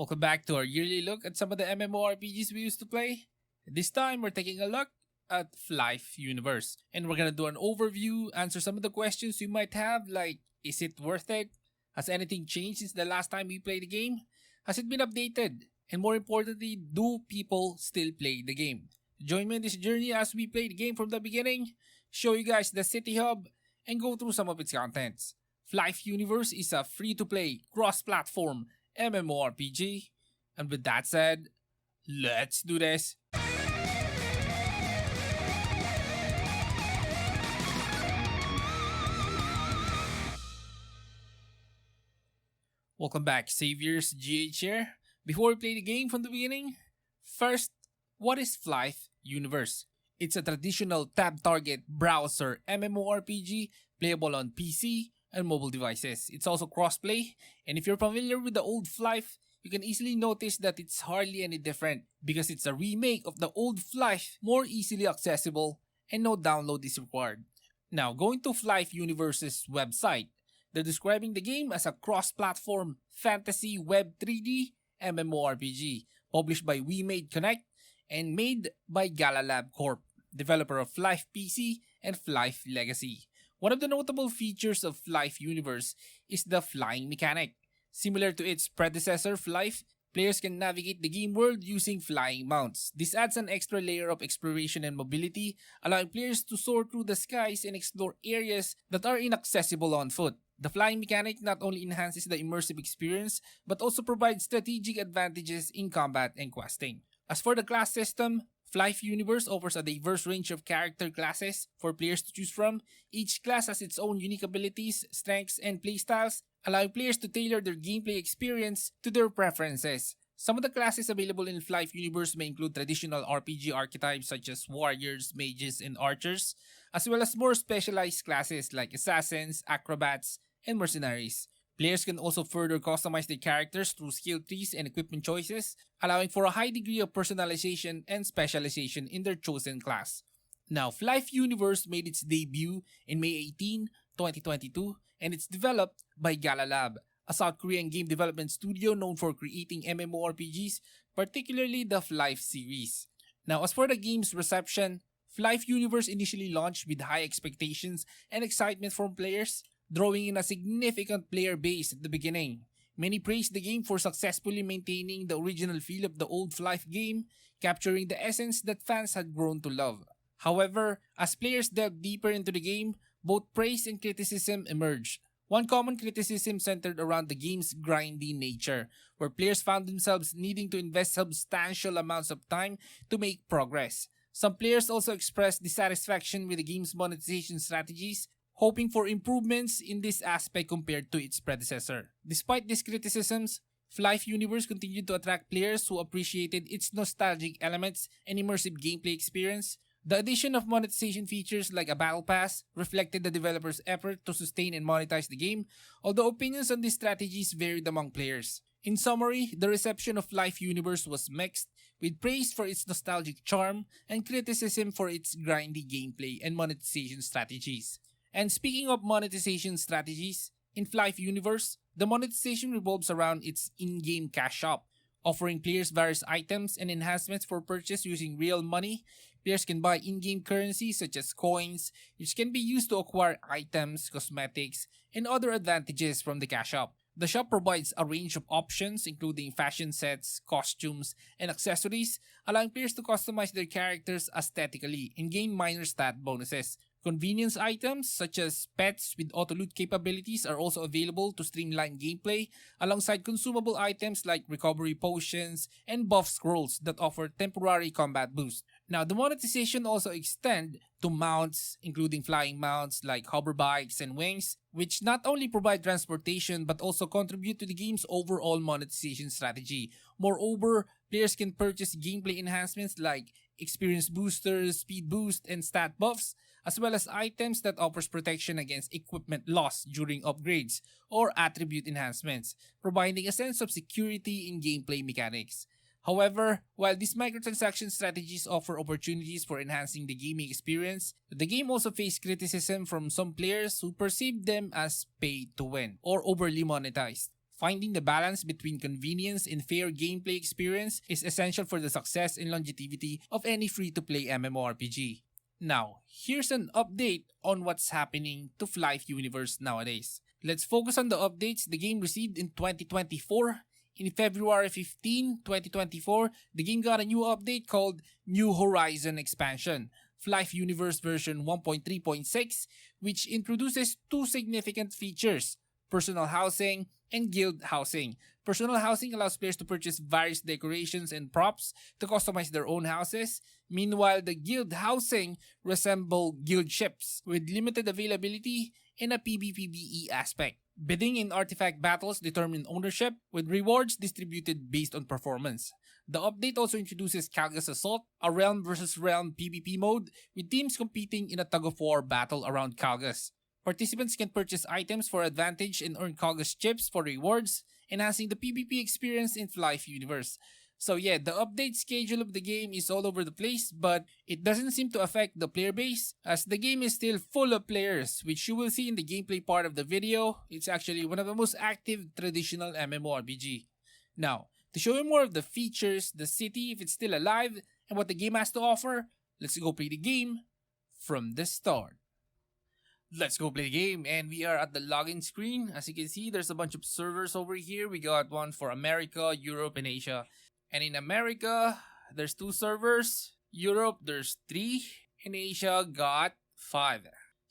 Welcome back to our yearly look at some of the MMORPGs we used to play. This time, we're taking a look at Flyff Universe. And we're gonna do an overview, answer some of the questions you might have like, is it worth it? Has anything changed since the last time we played the game? Has it been updated? And more importantly, do people still play the game? Join me in this journey as we play the game from the beginning, show you guys the city hub, and go through some of its contents. Flyff Universe is a free-to-play, cross-platform MMORPG. And with that said, let's do this! Welcome back, Saviors. GH here. Before we play the game from the beginning, first, what is Flyff Universe? It's a traditional tab-target browser MMORPG playable on PC and mobile devices. It's also crossplay, and if you're familiar with the old Flyff, you can easily notice that it's hardly any different because it's a remake of the old Flyff, more easily accessible, and no download is required. Now, going to Flyff Universe's website, they're describing the game as a cross-platform fantasy web 3D MMORPG published by We Made Connect and made by Gala Lab Corp, developer of Flyff PC and Flyff Legacy. One of the notable features of Flyff Universe is the flying mechanic. Similar to its predecessor Flyff, players can navigate the game world using flying mounts. This adds an extra layer of exploration and mobility, allowing players to soar through the skies and explore areas that are inaccessible on foot. The flying mechanic not only enhances the immersive experience, but also provides strategic advantages in combat and questing. As for the class system, Flyff Universe offers a diverse range of character classes for players to choose from. Each class has its own unique abilities, strengths, and playstyles, allowing players to tailor their gameplay experience to their preferences. Some of the classes available in Flyff Universe may include traditional RPG archetypes such as warriors, mages, and archers, as well as more specialized classes like assassins, acrobats, and mercenaries. Players can also further customize their characters through skill trees and equipment choices, allowing for a high degree of personalization and specialization in their chosen class. Now, Flyff Universe made its debut in May 18, 2022, and it's developed by Gala Lab, a South Korean game development studio known for creating MMORPGs, particularly the Flyff series. Now, as for the game's reception, Flyff Universe initially launched with high expectations and excitement from players, drawing in a significant player base at the beginning. Many praised the game for successfully maintaining the original feel of the old Flyff game, capturing the essence that fans had grown to love. However, as players delved deeper into the game, both praise and criticism emerged. One common criticism centered around the game's grindy nature, where players found themselves needing to invest substantial amounts of time to make progress. Some players also expressed dissatisfaction with the game's monetization strategies, hoping for improvements in this aspect compared to its predecessor. Despite these criticisms, Flyff Universe continued to attract players who appreciated its nostalgic elements and immersive gameplay experience. The addition of monetization features like a battle pass reflected the developer's effort to sustain and monetize the game, although opinions on these strategies varied among players. In summary, the reception of Flyff Universe was mixed, with praise for its nostalgic charm and criticism for its grindy gameplay and monetization strategies. And speaking of monetization strategies, in Flyff Universe, the monetization revolves around its in-game cash shop, offering players various items and enhancements for purchase using real money. Players can buy in-game currency such as coins, which can be used to acquire items, cosmetics, and other advantages from the cash shop. The shop provides a range of options including fashion sets, costumes, and accessories, allowing players to customize their characters aesthetically and gain minor stat bonuses. Convenience items such as pets with auto-loot capabilities are also available to streamline gameplay, alongside consumable items like recovery potions and buff scrolls that offer temporary combat boost. Now, the monetization also extend to mounts, including flying mounts like hover bikes and wings, which not only provide transportation but also contribute to the game's overall monetization strategy. Moreover, players can purchase gameplay enhancements like experience boosters, speed boost, and stat buffs, as well as items that offers protection against equipment loss during upgrades or attribute enhancements, providing a sense of security in gameplay mechanics. However, while these microtransaction strategies offer opportunities for enhancing the gaming experience, the game also faced criticism from some players who perceived them as pay to win or overly monetized. Finding the balance between convenience and fair gameplay experience is essential for the success and longevity of any free-to-play MMORPG. Now, here's an update on what's happening to Flyff Universe nowadays. Let's focus on the updates the game received in 2024. In February 15, 2024, the game got a new update called New Horizon Expansion, Flyff Universe version 1.3.6, which introduces two significant features: personal housing and guild housing. Personal housing allows players to purchase various decorations and props to customize their own houses. Meanwhile, the guild housing resemble guild ships with limited availability and a PvPvE aspect. Bidding in artifact battles determine ownership, with rewards distributed based on performance. The update also introduces Kalga's Assault, a realm versus realm PvP mode, with teams competing in a tug-of-war battle around Kalgas. Participants can purchase items for advantage and earn Kalgas chips for rewards, enhancing the PvP experience in Flyff Universe. So yeah, the update schedule of the game is all over the place, but it doesn't seem to affect the player base, as the game is still full of players, which you will see in the gameplay part of the video. It's actually one of the most active traditional MMORPG. Now, to show you more of the features, the city, if it's still alive, and what the game has to offer, let's go play the game from the start. Let's go play the game, and we are at the login screen. As you can see, there's a bunch of servers over here. We got one for America, Europe, and Asia. And in America, there's 2 servers. Europe, there's 3. In Asia, got 5.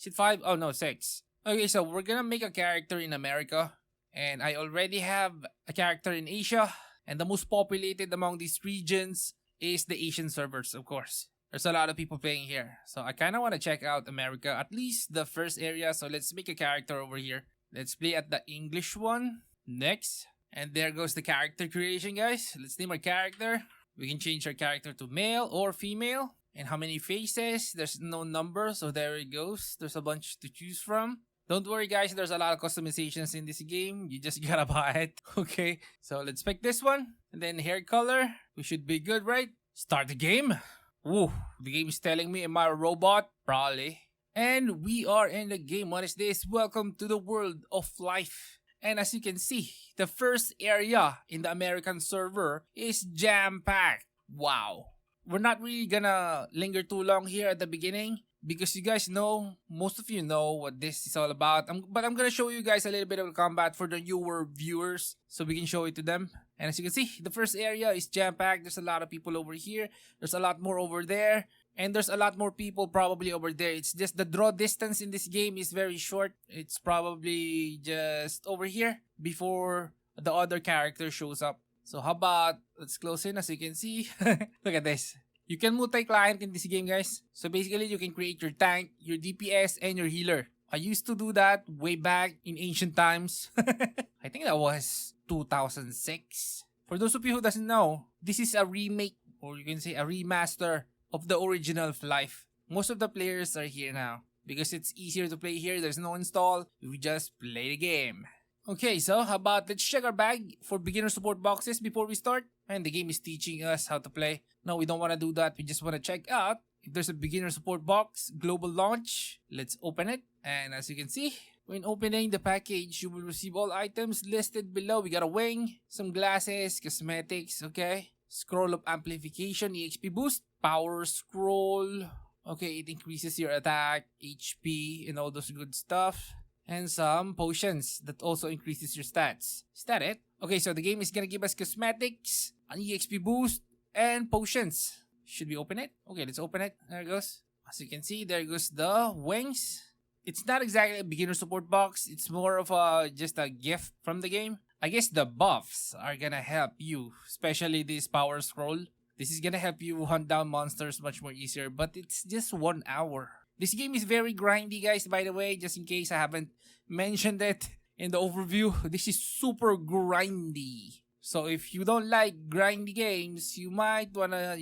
Is it 5? Oh no, 6. Okay, so we're gonna make a character in America. And I already have a character in Asia. And the most populated among these regions is the Asian servers, of course. There's a lot of people playing here. So I kind of want to check out America, at least the first area. So let's make a character over here. Let's play at the English one. Next. And there goes the character creation, guys. Let's name our character. We can change our character to male or female. And how many faces? There's no number, so there it goes. There's a bunch to choose from. Don't worry, guys. There's a lot of customizations in this game. You just gotta buy it. Okay, so let's pick this one. And then hair color. We should be good, right? Start the game. Ooh, the game is telling me, am I a robot? Probably. And we are in the game. What is this? Welcome to the world of life. And as you can see, the first area in the American server is jam-packed. Wow. We're not really gonna linger too long here at the beginning, because you guys know, most of you know what this is all about. But I'm gonna show you guys a little bit of combat for the newer viewers, so we can show it to them. And as you can see, the first area is jam-packed. There's a lot of people over here. There's a lot more over there. And there's a lot more people probably over there. It's just the draw distance in this game is very short. It's probably just over here before the other character shows up. So how about, let's close in. As you can see, look at this. You can multi-client in this game, guys. So basically, you can create your tank, your DPS, and your healer. I used to do that way back in ancient times. I think that was 2006. For those of you who doesn't know, this is a remake, or you can say a remaster of the original Flyff. Most of the players are here now because it's easier to play here. There's no install. We just play the game. Okay, so how about let's check our bag for beginner support boxes before we start. And the game is teaching us how to play. No, we don't want to do that. We just want to check out if there's a beginner support box, global launch. Let's open it. And as you can see, when opening the package, you will receive all items listed below. We got a wing, some glasses, cosmetics, okay. Scroll of amplification, EXP boost, power scroll. Okay, it increases your attack, HP, and all those good stuff. And some potions that also increases your stats. Is that it? Okay, so the game is gonna give us cosmetics, an EXP boost, and potions. Should we open it? Okay, let's open it. There it goes. As you can see, there goes the wings. It's not exactly a beginner support box. It's more of just a gift from the game. I guess the buffs are gonna help you, especially this power scroll. This is gonna help you hunt down monsters much more easier, but it's just 1 hour. This game is very grindy, guys, by the way, just in case I haven't mentioned it in the overview. This is super grindy. So if you don't like grindy games, you might wanna,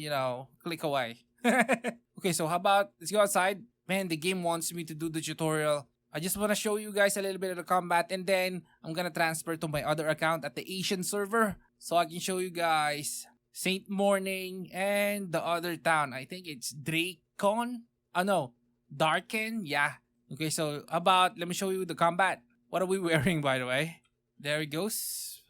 click away. Okay, so how about, let's go outside. Man, the game wants me to do the tutorial. I just want to show you guys a little bit of the combat, and then I'm gonna transfer to my other account at the Asian server so I can show you guys Saint Morning and the other town. I think it's Dracon. No, Darken. Yeah. Okay, so let me show you the combat. What are we wearing, by the way? There it goes.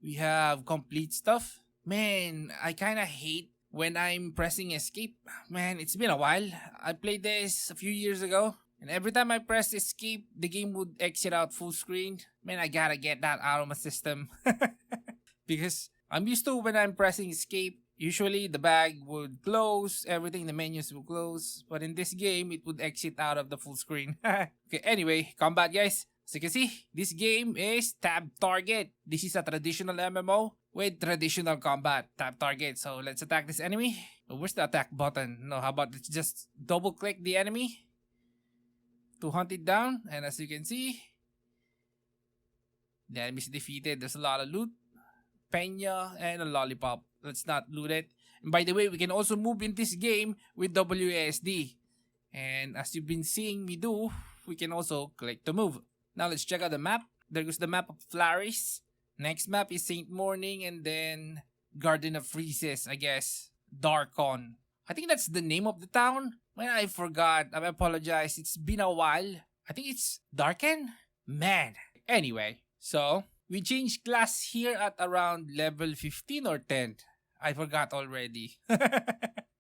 We have complete stuff. Man, I kind of hate when I'm pressing escape. Man, it's been a while. I played this a few years ago. And every time I press escape, the game would exit out full screen. Man, I gotta get that out of my system. Because I'm used to when I'm pressing escape, usually the bag would close, everything, the menus will close. But in this game, it would exit out of the full screen. Okay, anyway, combat guys. As you can see, this game is tab target. This is a traditional MMO with traditional combat tab target. So let's attack this enemy. Oh, where's the attack button? No, how about let's just double click the enemy to hunt it down. And as you can see, the enemy is defeated. There's a lot of loot, penya, and a lollipop. Let's not loot it. And by the way, we can also move in this game with WASD. And as you've been seeing me do, we can also click to move. Now let's check out the map. There goes the map of Flaris. Next map is Saint Morning, and then Garden of Freezes, I guess. Darkon. I think that's the name of the town. When I forgot, I apologize. It's been a while. I think it's Darken? Man. Anyway, so we changed class here at around level 15 or 10. I forgot already.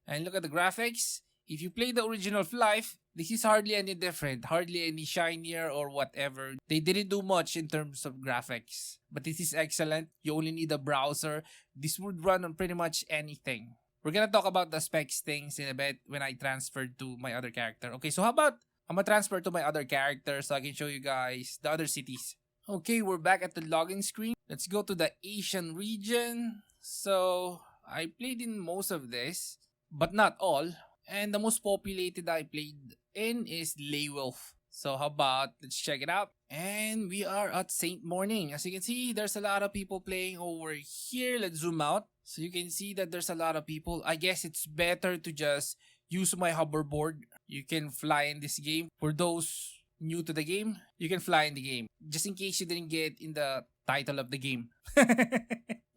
And look at the graphics. If you play the original Flyff, this is hardly any different, hardly any shinier or whatever. They didn't do much in terms of graphics. But this is excellent. You only need a browser. This would run on pretty much anything. We're gonna talk about the specs things in a bit when I transferred to my other character. Okay, so how about I'm gonna transfer to my other character so I can show you guys the other cities. Okay, we're back at the login screen. Let's go to the Asian region. So I played in most of this, but not all. And the most populated I played in is Leywolf. So how about let's check it out. And we are at Saint Morning. As you can see, there's a lot of people playing over here. Let's zoom out. So you can see that there's a lot of people. I guess it's better to just use my hoverboard. You can fly in this game. For those new to the game, you can fly in the game. Just in case you didn't get in the title of the game.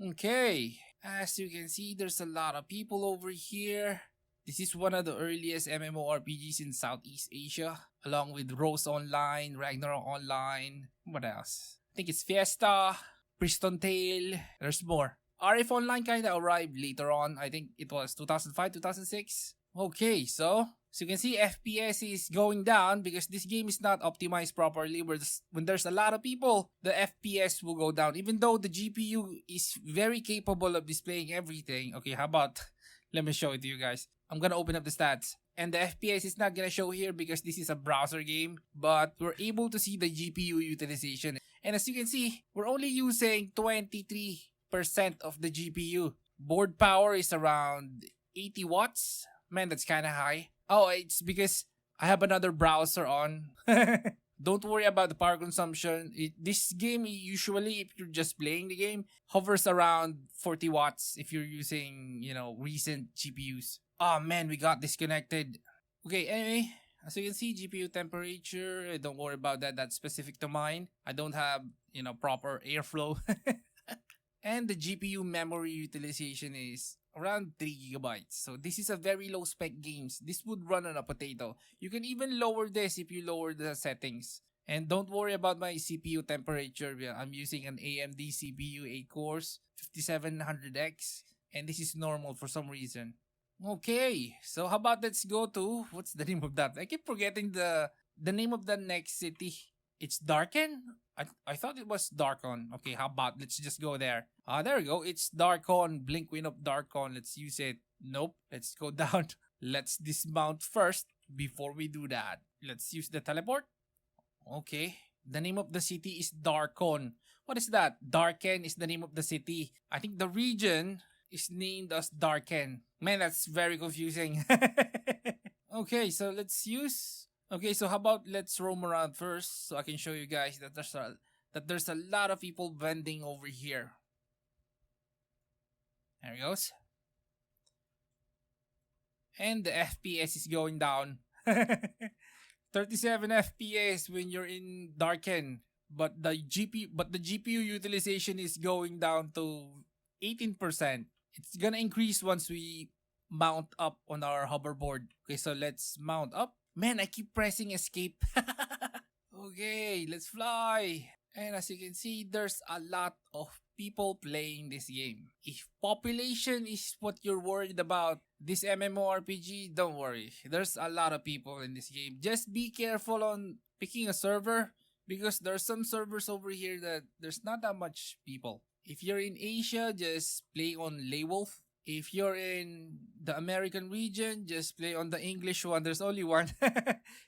Okay. As you can see, there's a lot of people over here. This is one of the earliest MMORPGs in Southeast Asia, along with Rose Online, Ragnarok Online, what else? I think it's Fiesta, Priston Tale, there's more. RF Online kinda arrived later on, I think it was 2005, 2006. Okay, so as you can see, FPS is going down because this game is not optimized properly. When there's a lot of people, the FPS will go down. Even though the GPU is very capable of displaying everything. Okay, how about, let me show it to you guys. I'm gonna open up the stats. And the FPS is not gonna show here because this is a browser game. But we're able to see the GPU utilization. And as you can see, we're only using 23% of the GPU. Board power is around 80 watts. Man, that's kind of high. Oh, it's because I have another browser on. Don't worry about the power consumption. This game, usually, if you're just playing the game, hovers around 40 watts if you're using, recent GPUs. Oh man, we got disconnected. Okay, anyway, as you can see, GPU temperature, don't worry about that. That's specific to mine. I don't have, proper airflow. And the GPU memory utilization is around 3 gigabytes. So this is a very low spec games. This would run on a potato. You can even lower this if you lower the settings. And don't worry about my CPU temperature. I'm using an AMD CPU 8 cores, 5700X. And this is normal for some reason. Okay, so how about let's go to, what's the name of that? I keep forgetting the name of the next city. It's Darken? I thought it was Darkon. Okay, how about let's just go there. There we go. It's Darkon. Blink Win of Darkon. Let's use it. Nope. Let's go down. Let's dismount first before we do that. Let's use the teleport. Okay. The name of the city is Darkon. What is that? Darken is the name of the city. I think the region is named as Darken. Man, that's very confusing. Okay, so let's use... Okay, so how about let's roam around first so I can show you guys that there's a lot of people vending over here. There it goes. And the FPS is going down. 37 FPS when you're in Darken, but the GPU utilization is going down to 18%. It's gonna increase once we mount up on our hoverboard. Okay, so let's mount up. Man, I keep pressing escape. Okay, let's fly. And as you can see, there's a lot of people playing this game. If population is what you're worried about, this MMORPG, don't worry. There's a lot of people in this game. Just be careful on picking a server because there's some servers over here that there's not that much people. If you're in Asia, just play on Laywolf. If you're in the American region, just play on the English one. There's only one.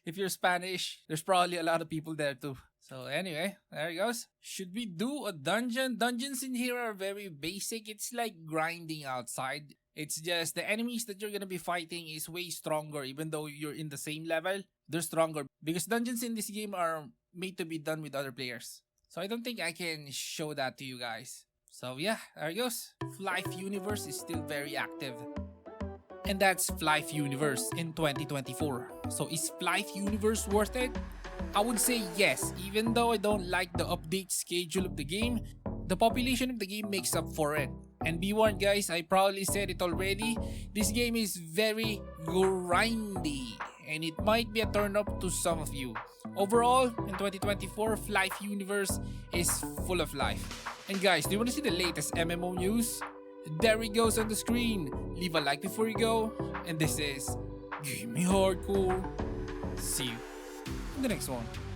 If you're Spanish, there's probably a lot of people there too. So anyway, there it goes. Should we do a dungeon? Dungeons in here are very basic. It's like grinding outside. It's just the enemies that you're gonna be fighting is way stronger. Even though you're in the same level, they're stronger. Because dungeons in this game are made to be done with other players. So I don't think I can show that to you guys. So yeah, there it goes. Flyff Universe is still very active. And that's Flyff Universe in 2024. So is Flyff Universe worth it? I would say yes, even though I don't like the update schedule of the game, the population of the game makes up for it. And be warned guys, I probably said it already, this game is very grindy. And it might be a turn up to some of you. Overall, in 2024, Flyff Universe is full of life. And guys, do you want to see the latest MMO news? There it goes on the screen. Leave a like before you go. And this is Game Me Hardcore. See you in the next one.